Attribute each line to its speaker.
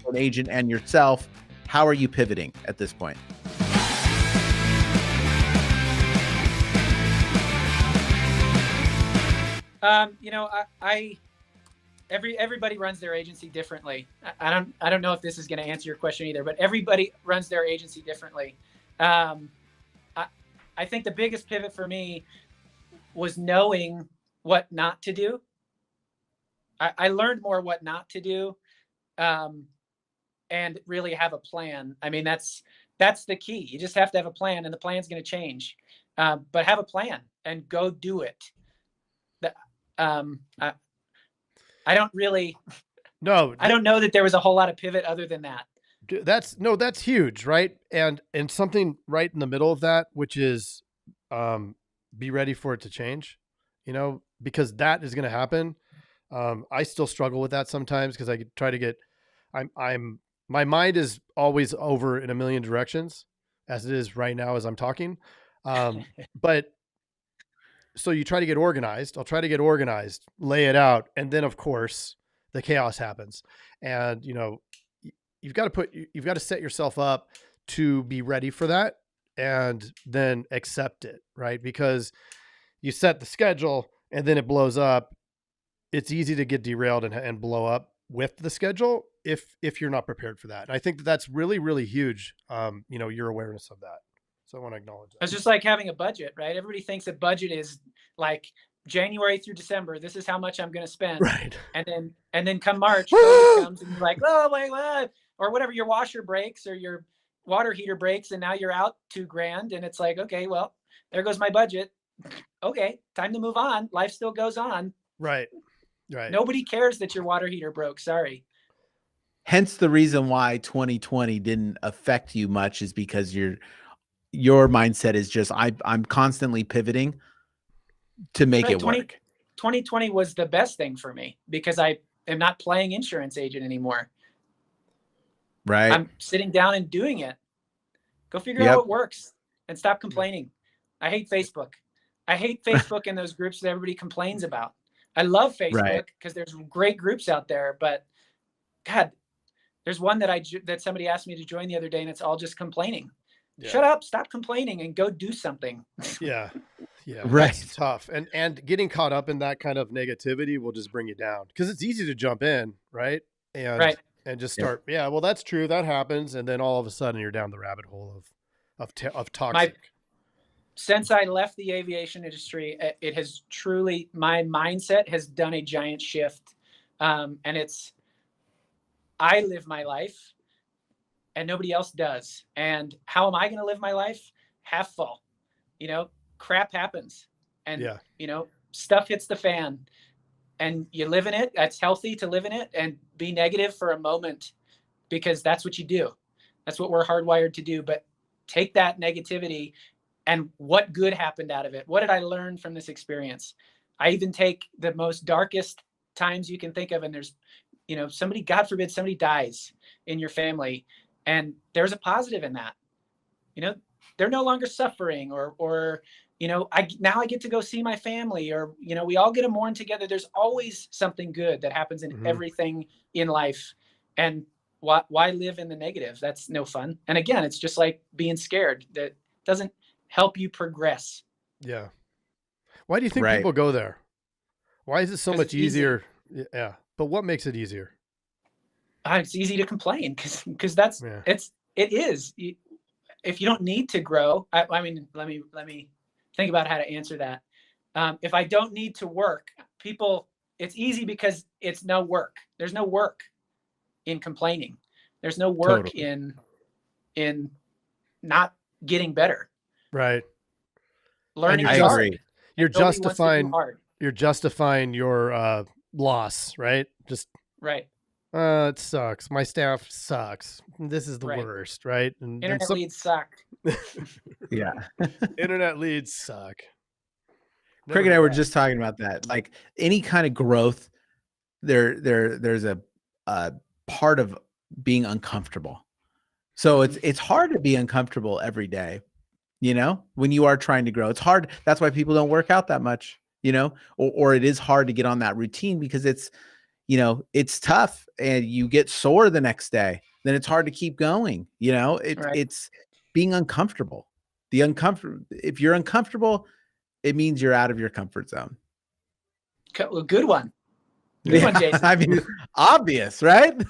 Speaker 1: for an agent and yourself. How are you pivoting at this point?
Speaker 2: Everybody runs their agency differently. I don't know if this is going to answer your question either, but everybody runs their agency differently. I think the biggest pivot for me was knowing what not to do. I learned more what not to do, and really have a plan. I mean, that's the key. You just have to have a plan, and the plan's going to change. But have a plan and go do it. I don't really.
Speaker 3: No,
Speaker 2: I don't know that there was a whole lot of pivot other than that.
Speaker 3: That's huge, right? And something right in the middle of that, which is, be ready for it to change, because that is going to happen. I still struggle with that sometimes because I try to get, my mind is always over in a million directions, as it is right now as I'm talking. But so you try to get organized. I'll try to get organized, lay it out. And then of course the chaos happens, and you've got to set yourself up to be ready for that and then accept it. Right. Because you set the schedule and then it blows up. It's easy to get derailed and blow up with the schedule if you're not prepared for that. And I think that's really, really huge. Your awareness of that. So I want to acknowledge that.
Speaker 2: It's just like having a budget, right? Everybody thinks a budget is like January through December. This is how much I'm going to spend.
Speaker 3: Right.
Speaker 2: And then come March, COVID comes and you're like, oh, wait, what? Or whatever, your washer breaks or your water heater breaks, and now you're out $2,000. And it's like, okay, well, there goes my budget. Okay, time to move on. Life still goes on.
Speaker 3: Right. Right.
Speaker 2: Nobody cares that your water heater broke. Sorry.
Speaker 1: Hence the reason why 2020 didn't affect you much is because your mindset is just, I'm constantly pivoting to make it work.
Speaker 2: 2020 was the best thing for me because I am not playing insurance agent anymore.
Speaker 1: Right.
Speaker 2: I'm sitting down and doing it. Go figure out what works and stop complaining. I hate Facebook. I hate Facebook and those groups that everybody complains about. I love Facebook because there's great groups out there, but God, there's one that somebody asked me to join the other day, and it's all just complaining. Yeah. Shut up, stop complaining, and go do something.
Speaker 3: Yeah.
Speaker 1: Right.
Speaker 3: That's tough. And getting caught up in that kind of negativity will just bring you down because it's easy to jump in, right? And just start. Yeah. Well, that's true. That happens, and then all of a sudden you're down the rabbit hole of toxic.
Speaker 2: Since I left the aviation industry, it has truly, my mindset has done a giant shift. And I live my life and nobody else does. And how am I going to live my life? Half full, crap happens and, stuff hits the fan and you live in it. That's healthy to live in it and be negative for a moment because that's what you do. That's what we're hardwired to do. But take that negativity and what good happened out of it? What did I learn from this experience? I even take the most darkest times you can think of, and there's, somebody, God forbid, somebody dies in your family, and there's a positive in that. They're no longer suffering, or now I get to go see my family, or we all get to mourn together. There's always something good that happens in everything in life, and why live in the negative? That's no fun. And again, it's just like being scared. That doesn't help you progress.
Speaker 3: Yeah. Why do you think people go there? Why is it so much easier? Yeah. But what makes it easier?
Speaker 2: It's easy to complain because it is. If you don't need to grow, I mean, let me think about how to answer that. If I don't need to work, it's easy because it's no work. There's no work in complaining. There's no work in not getting better.
Speaker 3: Right.
Speaker 2: Learning.
Speaker 1: I agree.
Speaker 3: You're justifying your loss, right? Just
Speaker 2: right.
Speaker 3: It sucks. My staff sucks. This is the worst, right? And
Speaker 2: internet leads suck.
Speaker 1: Yeah.
Speaker 3: Internet leads suck.
Speaker 1: Craig and I were just talking about that. Like any kind of growth, there's a part of being uncomfortable. So it's hard to be uncomfortable every day. When you are trying to grow, it's hard. That's why people don't work out that much, or it is hard to get on that routine because it's, you know, it's tough and you get sore the next day, then it's hard to keep going. You know, it's being uncomfortable. If you're uncomfortable, it means you're out of your comfort zone.
Speaker 2: Well, good one. Good one, Jason.
Speaker 1: I mean, obvious, right?